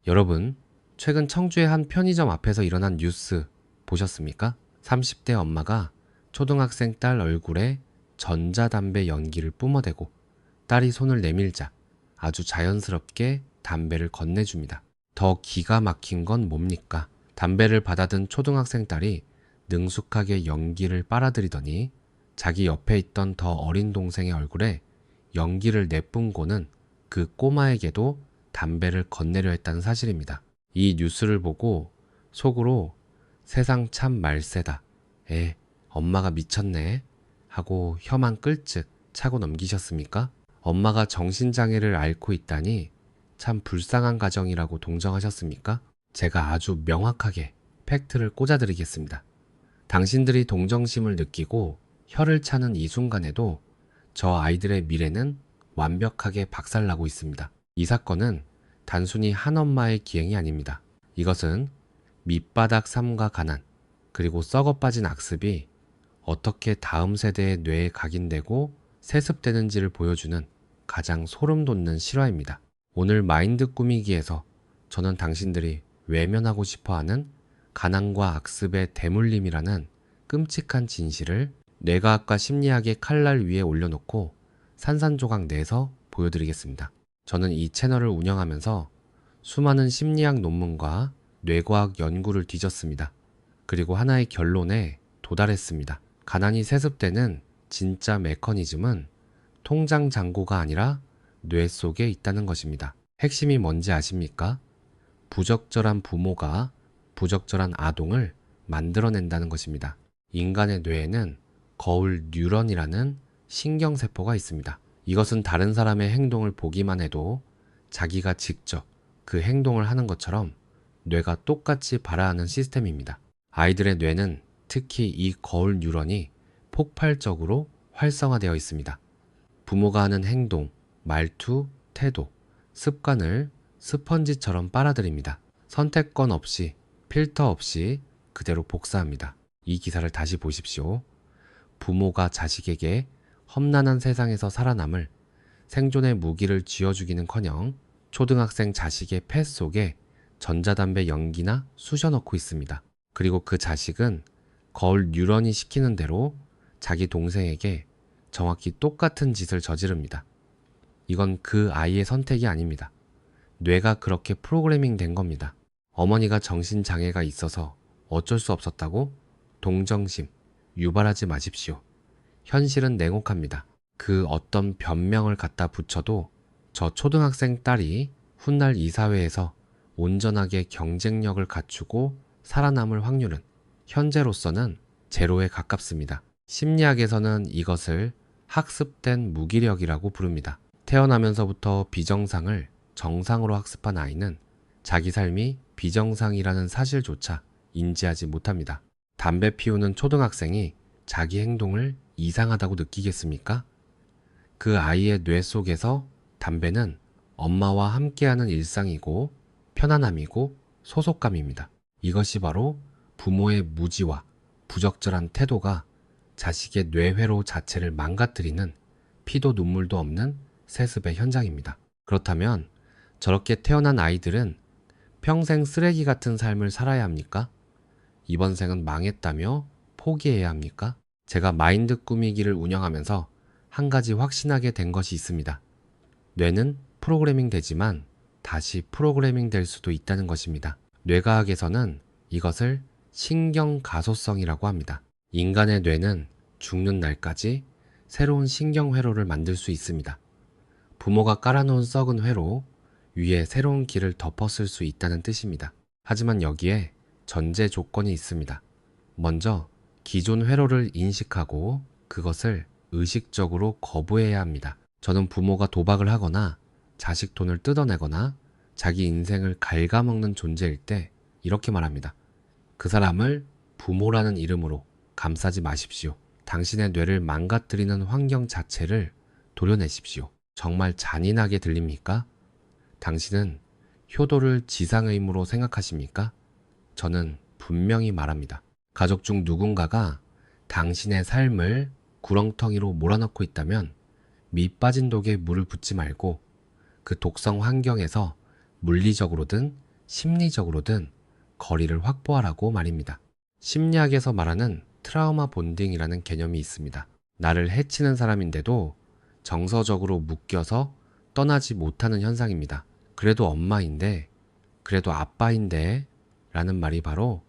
여러분, 최근 청주의 한 편의점 앞에서 일어난 뉴스 보셨습니까? 30대 엄마가 초등학생 딸 얼굴에 전자담배 연기를 뿜어대고 딸이 손을 내밀자 아주 자연스럽게 담배를 건네줍니다. 더 기가 막힌 건 뭡니까? 담배를 받아든 초등학생 딸이 능숙하게 연기를 빨아들이더니 자기 옆에 있던 더 어린 동생의 얼굴에 연기를 내뿜고는 그 꼬마에게도 담배를 건네려 했다는 사실입니다. 이 뉴스를 보고 속으로 세상 참 말세다. 엄마가 미쳤네. 하고 혀만 끌찍 차고 넘기셨습니까? 엄마가 정신장애를 앓고 있다니 참 불쌍한 가정이라고 동정하셨습니까? 제가 아주 명확하게 팩트를 꽂아드리겠습니다. 당신들이 동정심을 느끼고 혀를 차는 이 순간에도 저 아이들의 미래는 완벽하게 박살나고 있습니다. 이 사건은 단순히 한 엄마의 기행이 아닙니다. 이것은 밑바닥 삶과 가난, 그리고 썩어 빠진 악습이 어떻게 다음 세대의 뇌에 각인되고 세습되는지를 보여주는 가장 소름 돋는 실화입니다. 오늘 마인드 꾸미기에서 저는 당신들이 외면하고 싶어하는 가난과 악습의 대물림이라는 끔찍한 진실을 뇌과학과 심리학의 칼날 위에 올려놓고 산산조각 내서 보여드리겠습니다. 저는 이 채널을 운영하면서 수많은 심리학 논문과 뇌과학 연구를 뒤졌습니다. 그리고 하나의 결론에 도달했습니다. 가난이 세습되는 진짜 메커니즘은 통장 잔고가 아니라 뇌 속에 있다는 것입니다. 핵심이 뭔지 아십니까? 부적절한 부모가 부적절한 아동을 만들어낸다는 것입니다. 인간의 뇌에는 거울 뉴런이라는 신경세포가 있습니다. 이것은 다른 사람의 행동을 보기만 해도 자기가 직접 그 행동을 하는 것처럼 뇌가 똑같이 발화하는 시스템입니다. 아이들의 뇌는 특히 이 거울 뉴런이 폭발적으로 활성화되어 있습니다. 부모가 하는 행동, 말투, 태도, 습관을 스펀지처럼 빨아들입니다. 선택권 없이, 필터 없이 그대로 복사합니다. 이 기사를 다시 보십시오. 부모가 자식에게 험난한 세상에서 살아남을 생존의 무기를 쥐어주기는커녕 초등학생 자식의 폐 속에 전자담배 연기나 쑤셔넣고 있습니다. 그리고 그 자식은 거울 뉴런이 시키는 대로 자기 동생에게 정확히 똑같은 짓을 저지릅니다. 이건 그 아이의 선택이 아닙니다. 뇌가 그렇게 프로그래밍 된 겁니다. 어머니가 정신장애가 있어서 어쩔 수 없었다고 동정심 유발하지 마십시오. 현실은 냉혹합니다. 그 어떤 변명을 갖다 붙여도 저 초등학생 딸이 훗날 이 사회에서 온전하게 경쟁력을 갖추고 살아남을 확률은 현재로서는 제로에 가깝습니다. 심리학에서는 이것을 학습된 무기력이라고 부릅니다. 태어나면서부터 비정상을 정상으로 학습한 아이는 자기 삶이 비정상이라는 사실조차 인지하지 못합니다. 담배 피우는 초등학생이 자기 행동을 이상하다고 느끼겠습니까? 그 아이의 뇌 속에서 담배는 엄마와 함께하는 일상이고 편안함이고 소속감입니다. 이것이 바로 부모의 무지와 부적절한 태도가 자식의 뇌회로 자체를 망가뜨리는 피도 눈물도 없는 세습의 현장입니다. 그렇다면 저렇게 태어난 아이들은 평생 쓰레기 같은 삶을 살아야 합니까? 이번 생은 망했다며 포기해야 합니까? 제가 마인드 꾸미기를 운영하면서 한 가지 확신하게 된 것이 있습니다. 뇌는 프로그래밍 되지만 다시 프로그래밍 될 수도 있다는 것입니다. 뇌과학에서는 이것을 신경가소성이라고 합니다. 인간의 뇌는 죽는 날까지 새로운 신경회로를 만들 수 있습니다. 부모가 깔아놓은 썩은 회로 위에 새로운 길을 덮었을 수 있다는 뜻입니다. 하지만 여기에 전제 조건이 있습니다. 먼저 기존 회로를 인식하고 그것을 의식적으로 거부해야 합니다. 저는 부모가 도박을 하거나 자식 돈을 뜯어내거나 자기 인생을 갉아먹는 존재일 때 이렇게 말합니다. 그 사람을 부모라는 이름으로 감싸지 마십시오. 당신의 뇌를 망가뜨리는 환경 자체를 도려내십시오. 정말 잔인하게 들립니까? 당신은 효도를 지상의무로 생각하십니까? 저는 분명히 말합니다. 가족 중 누군가가 당신의 삶을 구렁텅이로 몰아넣고 있다면 밑 빠진 독에 물을 붓지 말고 그 독성 환경에서 물리적으로든 심리적으로든 거리를 확보하라고 말입니다. 심리학에서 말하는 트라우마 본딩이라는 개념이 있습니다. 나를 해치는 사람인데도 정서적으로 묶여서 떠나지 못하는 현상입니다. 그래도 엄마인데, 그래도 아빠인데 라는 말이 바로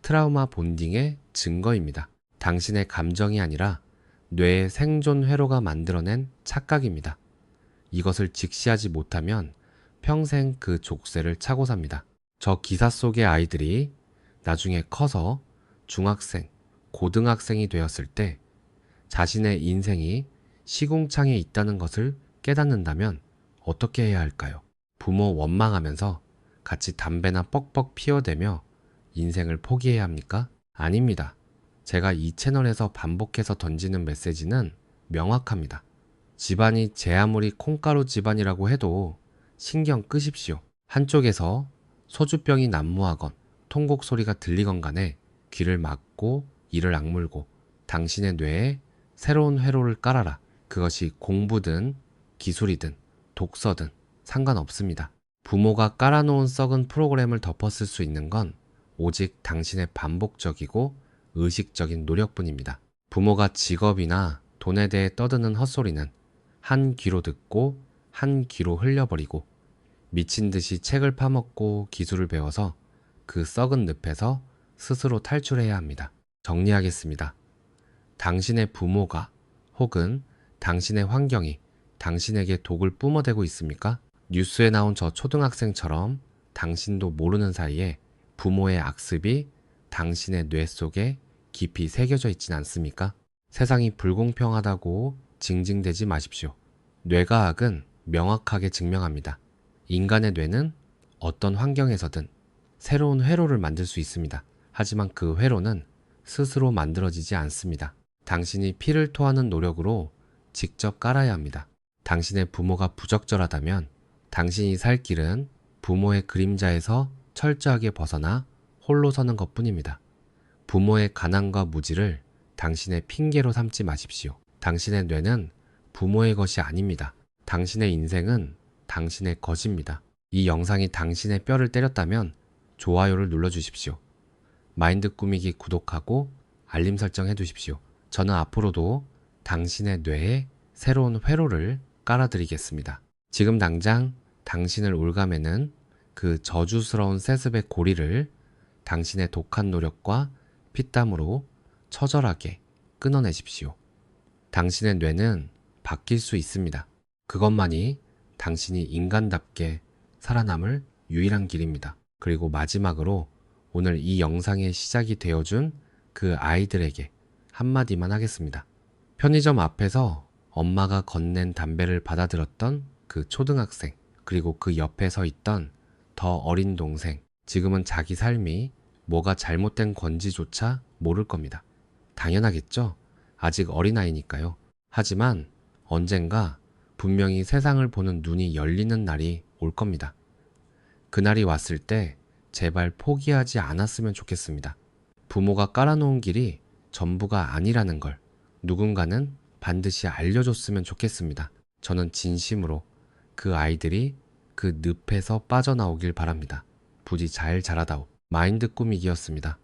트라우마 본딩의 증거입니다. 당신의 감정이 아니라 뇌의 생존 회로가 만들어낸 착각입니다. 이것을 직시하지 못하면 평생 그 족쇄를 차고 삽니다. 저 기사 속의 아이들이 나중에 커서 중학생, 고등학생이 되었을 때 자신의 인생이 시궁창에 있다는 것을 깨닫는다면 어떻게 해야 할까요? 부모 원망하면서 같이 담배나 뻑뻑 피워대며 인생을 포기해야 합니까? 아닙니다. 제가 이 채널에서 반복해서 던지는 메시지는 명확합니다. 집안이 제 아무리 콩가루 집안이라고 해도 신경 끄십시오. 한쪽에서 소주병이 난무하건 통곡 소리가 들리건 간에 귀를 막고 이를 악물고 당신의 뇌에 새로운 회로를 깔아라. 그것이 공부든 기술이든 독서든 상관없습니다. 부모가 깔아놓은 썩은 프로그램을 덮었을 수 있는 건 오직 당신의 반복적이고 의식적인 노력뿐입니다. 부모가 직업이나 돈에 대해 떠드는 헛소리는 한 귀로 듣고 한 귀로 흘려버리고 미친 듯이 책을 파먹고 기술을 배워서 그 썩은 늪에서 스스로 탈출해야 합니다. 정리하겠습니다. 당신의 부모가 혹은 당신의 환경이 당신에게 독을 뿜어대고 있습니까? 뉴스에 나온 저 초등학생처럼 당신도 모르는 사이에 부모의 악습이 당신의 뇌 속에 깊이 새겨져 있진 않습니까? 세상이 불공평하다고 징징대지 마십시오. 뇌가 악은 명확하게 증명합니다. 인간의 뇌는 어떤 환경에서든 새로운 회로를 만들 수 있습니다. 하지만 그 회로는 스스로 만들어지지 않습니다. 당신이 피를 토하는 노력으로 직접 깔아야 합니다. 당신의 부모가 부적절하다면 당신이 살 길은 부모의 그림자에서 철저하게 벗어나 홀로 서는 것뿐입니다. 부모의 가난과 무지를 당신의 핑계로 삼지 마십시오. 당신의 뇌는 부모의 것이 아닙니다. 당신의 인생은 당신의 것입니다. 이 영상이 당신의 뼈를 때렸다면 좋아요를 눌러주십시오. 마인드 꾸미기 구독하고 알림 설정 해두십시오. 저는 앞으로도 당신의 뇌에 새로운 회로를 깔아드리겠습니다. 지금 당장 당신을 올가매는 그 저주스러운 세습의 고리를 당신의 독한 노력과 피땀으로 처절하게 끊어내십시오. 당신의 뇌는 바뀔 수 있습니다. 그것만이 당신이 인간답게 살아남을 유일한 길입니다. 그리고 마지막으로 오늘 이 영상의 시작이 되어준 그 아이들에게 한마디만 하겠습니다. 편의점 앞에서 엄마가 건넨 담배를 받아들었던 그 초등학생, 그리고 그 옆에 서 있던 더 어린 동생, 지금은 자기 삶이 뭐가 잘못된 건지조차 모를 겁니다. 당연하겠죠? 아직 어린아이니까요. 하지만 언젠가 분명히 세상을 보는 눈이 열리는 날이 올 겁니다. 그날이 왔을 때 제발 포기하지 않았으면 좋겠습니다. 부모가 깔아놓은 길이 전부가 아니라는 걸 누군가는 반드시 알려줬으면 좋겠습니다. 저는 진심으로 그 아이들이 그 늪에서 빠져나오길 바랍니다. 부디 잘 자라다오. 마인드 꾸미기였습니다.